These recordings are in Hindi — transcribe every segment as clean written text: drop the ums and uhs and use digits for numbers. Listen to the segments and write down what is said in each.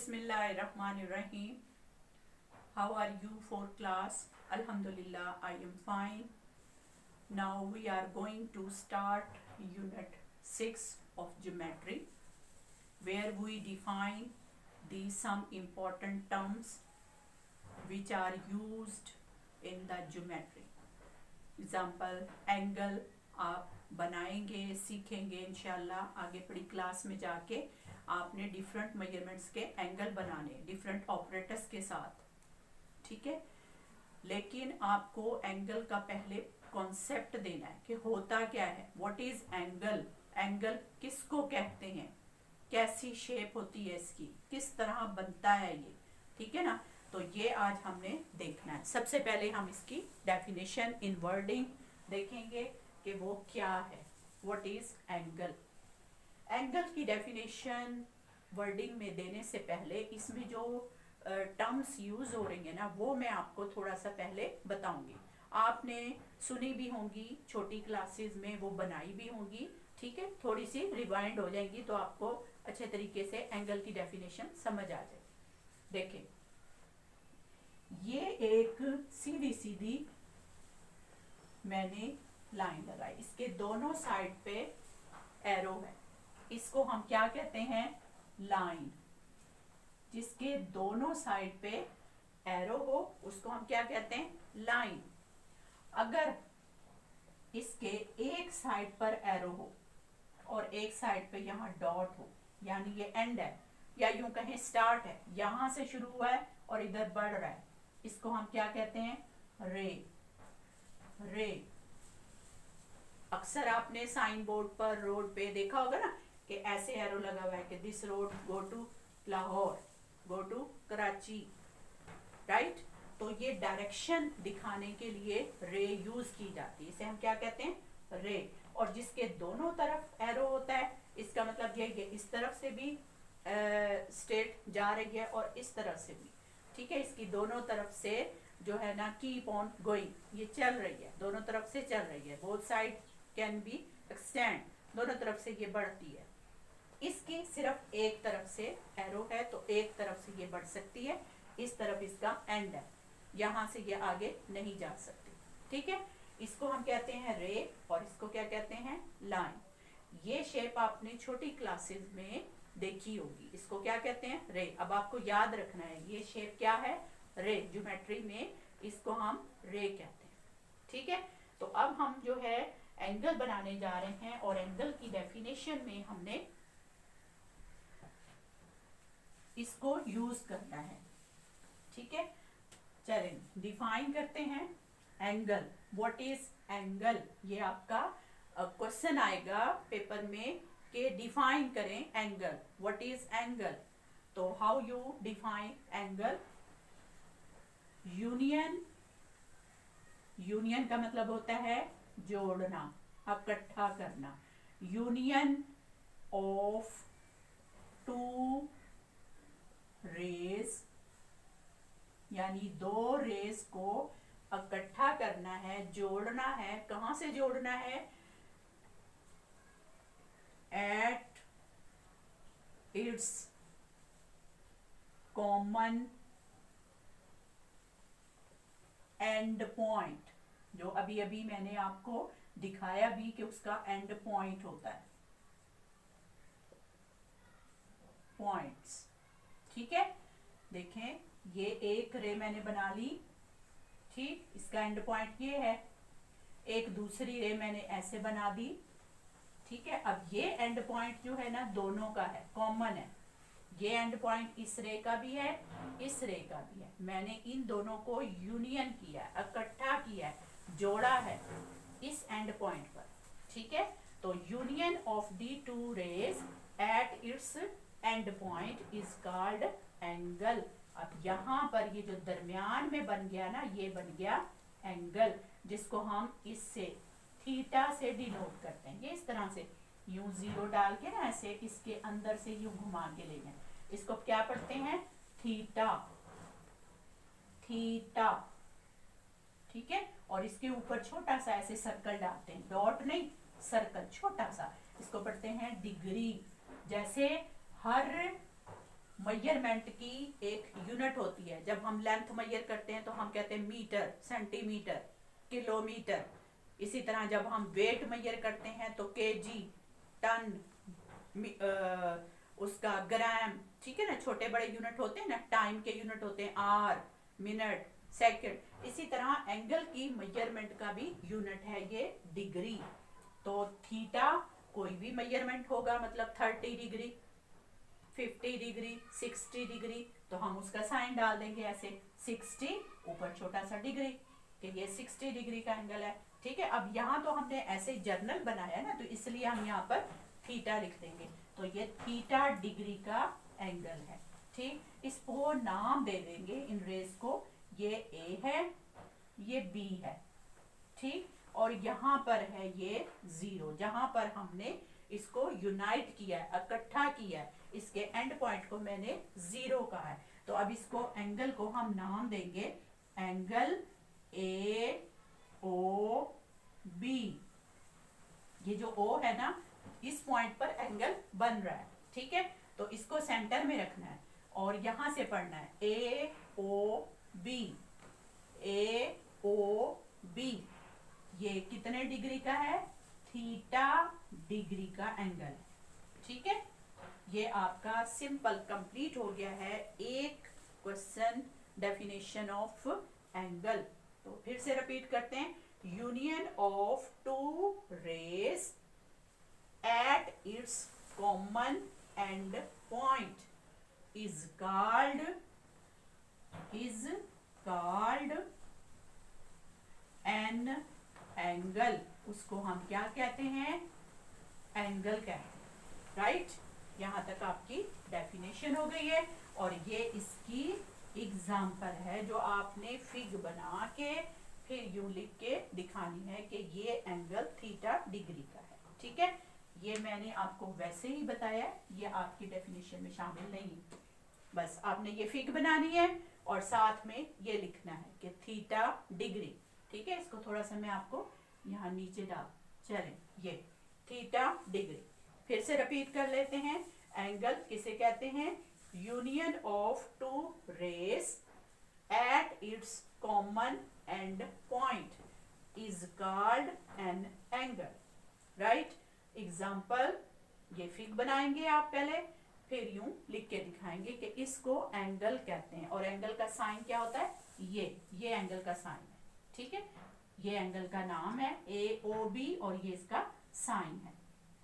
Bismillahirrahmanirrahim. How are you for class? Alhamdulillah, I am fine. Now we are going to start unit 6 of geometry, where we define some important terms which are used in the geometry. Example, angle आप बनाएंगे, सीखेंगे इंशाल्लाह आगे पड़ी क्लास में जाके आपने डिफरेंट मेजरमेंट्स के एंगल बनाने डिफरेंट ऑपरेटर्स के साथ, ठीक है। लेकिन आपको एंगल का पहले कॉन्सेप्ट देना है कि होता क्या है, व्हाट इज एंगल, एंगल किसको कहते हैं, कैसी शेप होती है इसकी, किस तरह बनता है ये, ठीक है ना। तो ये आज हमने देखना है। सबसे पहले हम इसकी डेफिनेशन इन वर्डिंग देखेंगे कि वो क्या है, व्हाट इज एंगल। एंगल की डेफिनेशन वर्डिंग में देने से पहले इसमें जो टर्म्स यूज हो रही है ना, वो मैं आपको थोड़ा सा पहले बताऊंगी। आपने सुनी भी होंगी छोटी क्लासेस में, वो बनाई भी होंगी, ठीक है। थोड़ी सी रिवाइंड हो जाएंगी तो आपको अच्छे तरीके से एंगल की डेफिनेशन समझ आ जाए। देखें, ये एक सीधी सीधी मैंने लाइन लगाई, इसके दोनों साइड पे एरो है, इसको हम क्या कहते हैं, लाइन। जिसके दोनों साइड पे एरो हो उसको हम क्या कहते हैं, लाइन। अगर इसके एक साइड पर एरो हो और एक साइड पे यहाँ डॉट हो, यानी ये एंड है या यूं कहें स्टार्ट है, यहां से शुरू हुआ है और इधर बढ़ रहा है, इसको हम क्या कहते हैं, रे। रे अक्सर आपने साइन बोर्ड पर रोड पे देखा होगा ना कि ऐसे एरो लगा हुआ है कि this road go to Lahore, go to Karachi, right. तो ये डायरेक्शन दिखाने के लिए रे यूज की जाती है, इसे हम क्या कहते हैं, रे। और जिसके दोनों तरफ एरो होता है, इसका मतलब ये इस तरफ से भी स्ट्रेट जा रही है और इस तरफ से भी, ठीक है। इसकी दोनों तरफ से जो है ना, कीप ऑन गोइंग, ये चल रही है, दोनों तरफ से चल रही है। Both side can be extend, दोनों तरफ से ये बढ़ती है। इसकी सिर्फ एक तरफ से एरो है तो एक तरफ से ये बढ़ सकती है, इस तरफ इसका एंड है, यहां से ये आगे नहीं जा सकती, ठीक है। इसको हम कहते हैं रे और इसको क्या कहते हैं, लाइन। ये शेप आपने छोटी क्लासेस में देखी होगी, इसको क्या कहते हैं, रे। अब आपको याद रखना है ये शेप क्या है, रे। ज्योमेट्री में इसको हम रे कहते हैं, ठीक है। तो अब हम जो है एंगल बनाने जा रहे हैं और एंगल की डेफिनेशन में हमने इसको यूज करना है, ठीक है। चलें डिफाइन करते हैं एंगल, व्हाट इज एंगल। ये आपका क्वेश्चन आएगा पेपर में कि डिफाइन करें एंगल, व्हाट इज एंगल। तो how you define angle. Union, union का मतलब होता है जोड़ना, इकट्ठा करना। यूनियन ऑफ टू रेज, यानी दो रेज को इकट्ठा करना है, जोड़ना है। कहां से जोड़ना है, eight its common end point. जो अभी अभी मैंने आपको दिखाया भी कि उसका एंड पॉइंट होता है, पॉइंट्स, ठीक है। देखें, ये एक रे मैंने बना ली, ठीक, इसका एंड पॉइंट ये है। एक दूसरी रे मैंने ऐसे बना दी, ठीक है। अब ये एंड पॉइंट जो है ना, दोनों का है, कॉमन है। ये एंड पॉइंट इस रे का भी है, इस रे का भी है। मैंने इन दोनों को यूनियन किया है, इकट्ठा किया है, जोड़ा है इस एंड पॉइंट पर, ठीक है। तो union of the two rays at its end point is called angle. अब यहाँ पर ये जो दरमियान में बन गया ना, ये बन गया एंगल, जिसको हम इससे थीटा से डिनोट करते हैं। ये इस तरह से यूं जीरो डाल के ना ऐसे इसके अंदर से यूं घुमा के ले जाए, इसको क्या पढ़ते हैं, थीटा, थीटा, ठीक है। और इसके ऊपर छोटा सा ऐसे सर्कल डालते हैं, डॉट नहीं, सर्कल छोटा सा, इसको पढ़ते हैं डिग्री। जैसे हर मेजरमेंट की एक यूनिट होती है। जब हम लेंथ मेजर करते हैं तो हम कहते हैं मीटर, सेंटीमीटर, किलोमीटर। इसी तरह जब हम वेट मेजर करते हैं तो केजी, टन, उसका ग्राम, ठीक है ना। छोटे बड़े यूनिट होते हैं ना, टाइम के यूनिट होते हैं आर, मिनट, सेकंड। इसी तरह एंगल की मेजरमेंट का भी यूनिट है ये डिग्री। तो थीटा कोई भी मेजरमेंट होगा, मतलब 30 डिग्री, 50 डिग्री, 60 डिग्री, तो हम उसका साइन डाल देंगे ऐसे 60 ऊपर छोटा सा डिग्री, कि ये 60 डिग्री का एंगल है। ठीक है, अब यहाँ तो हमने ऐसे जर्नल बनाया ना, तो इसलिए हम यहाँ पर थीटा लिख देंगे। तो ये थीटा डिग्री का एंगल है। ठीक, इसको नाम दे देंगे इन रेस को, ये ए है, ये बी है, ठीक, और यहाँ पर है ये 0, जहां पर हमने इसको यूनाइट किया है, इकट्ठा किया है। इसके एंड पॉइंट को मैंने 0 कहा है। तो अब इसको एंगल को हम नाम देंगे एंगल ए ओ बी। ये जो ओ है ना, इस पॉइंट पर एंगल बन रहा है, ठीक है। तो इसको सेंटर में रखना है और यहां से पढ़ना है ए ओ बी, ए ओ बी। ये कितने डिग्री का है? थीटा डिग्री का एंगल, ठीक है। ये आपका सिंपल कंप्लीट हो गया है एक क्वेश्चन, डेफिनेशन ऑफ एंगल। तो फिर से रिपीट करते हैं, union of two rays at its common end point is called an angle। उसको हम क्या कहते हैं? एंगल कहते हैं, राइट। यहाँ तक आपकी डेफिनेशन हो गई है और ये इसकी एग्जाम्पल है जो आपने फिग बना के फिर यूं लिख के दिखानी है कि ये एंगल थीटा डिग्री का है, ठीक है। ये मैंने आपको वैसे ही बताया, ये आपकी डेफिनेशन में शामिल नहीं। बस आपने ये फिग बनानी है और साथ में ये लिखना है कि थीटा डिग्री, ठीक है। इसको थोड़ा सा मैं आपको यहाँ नीचे डाल, चलें, ये थीटा डिग्री फिर से रिपीट कर लेते हैं। एंगल किसे कहते हैं? Union of two rays at its common end point is called an angle, right. Example, ये फिग बनाएंगे आप पहले, फिर यूं लिख के दिखाएंगे कि इसको एंगल कहते हैं। और एंगल का साइन क्या होता है? ये एंगल का साइन है, ठीक है। ये एंगल का नाम है ए ओ बी और ये इसका साइन है।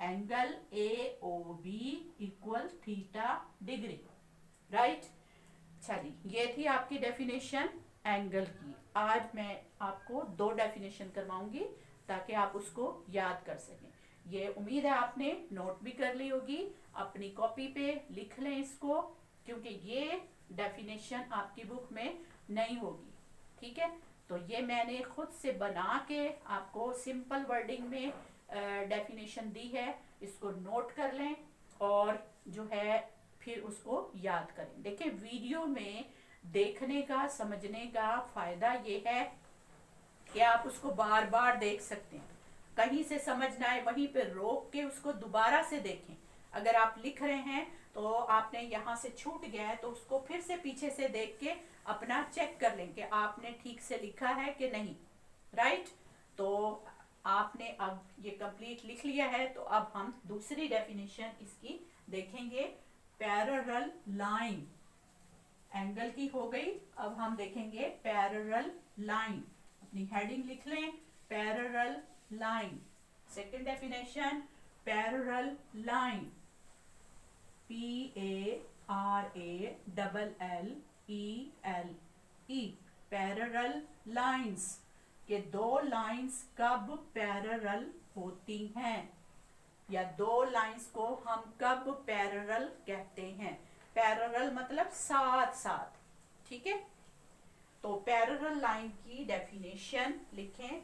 Angle A O B equal theta degree, right. चलिए, ये थी आपकी डेफिनेशन एंगल की। आज मैं आपको 2 डेफिनेशन करवाऊंगी ताकि आप उसको याद कर सकें। ये उम्मीद है आपने नोट भी कर ली होगी, अपनी कॉपी पे लिख लें इसको, क्योंकि ये डेफिनेशन आपकी बुक में नहीं होगी, ठीक है। तो ये मैंने खुद से बना के आपको सिंपल वर्डिंग में डेफिनेशन दी है। इसको नोट कर लें और जो है फिर उसको याद करें। देखिए, वीडियो में देखने का, समझने का फायदा ये है कि आप उसको बार बार देख सकते हैं। कहीं से समझ ना आए वहीं पे रोक के उसको दोबारा से देखें। अगर आप लिख रहे हैं तो आपने यहाँ से छूट गया है तो उसको फिर से पीछे से देख के अपना चेक कर लें कि आपने ठीक से लिखा है कि नहीं, राइट। तो आपने अब ये कंप्लीट लिख लिया है, तो अब हम दूसरी डेफिनेशन इसकी देखेंगे। पैरेलल लाइन, एंगल की हो गई, अब हम देखेंगे पैरेलल लाइन। अपनी हेडिंग लिख लें, parallel line। Second definition, parallel line, P-A-R-A-L-L-E-L-E, parallel lines। के 2 लाइंस कब पैरेलल होती हैं, या 2 लाइंस को हम कब पैरेलल कहते हैं? पैरेलल मतलब साथ साथ, ठीक है। तो पैरेलल लाइन की डेफिनेशन लिखें,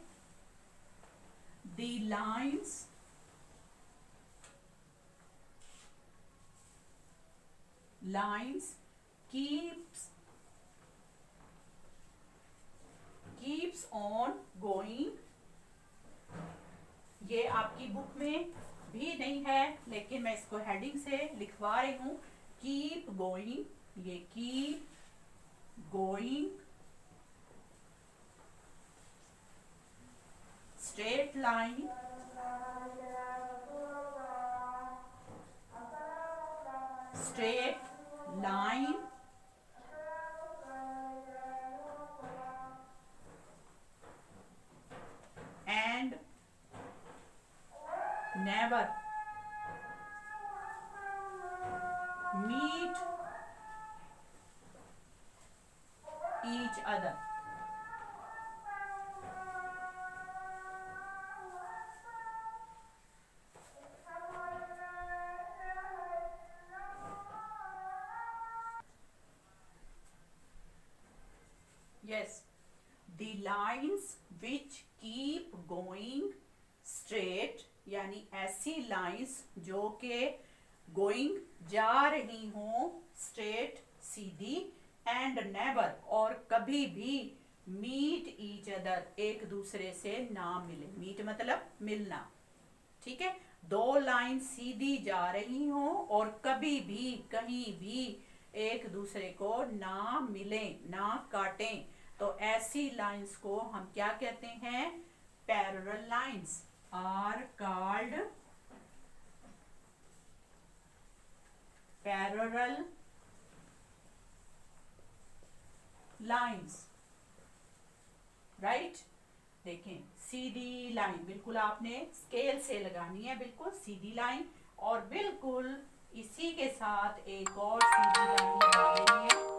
the lines keeps on going। ये आपकी बुक में भी नहीं है, लेकिन मैं इसको हेडिंग से लिखवा रही हूँ, कीप गोइंग, ये keep going, straight line, straight line, and never meet each other. Yes, the lines which keep going straight, यानी ऐसी लाइंस जो के गोइंग जा रही हों स्ट्रेट सीधी, एंड नेवर और कभी भी मीट ईच अदर एक दूसरे से ना मिले, मीट मतलब मिलना, ठीक है। दो लाइन सीधी जा रही हों और कभी भी कहीं भी एक दूसरे को ना मिले, ना काटें, तो ऐसी लाइंस को हम क्या कहते हैं? Parallel lines are called parallel lines, right. देखें, सीधी लाइन बिल्कुल आपने स्केल से लगानी है, बिल्कुल सीधी लाइन, और बिल्कुल इसी के साथ एक और सीधी लाइन लगा देनी है,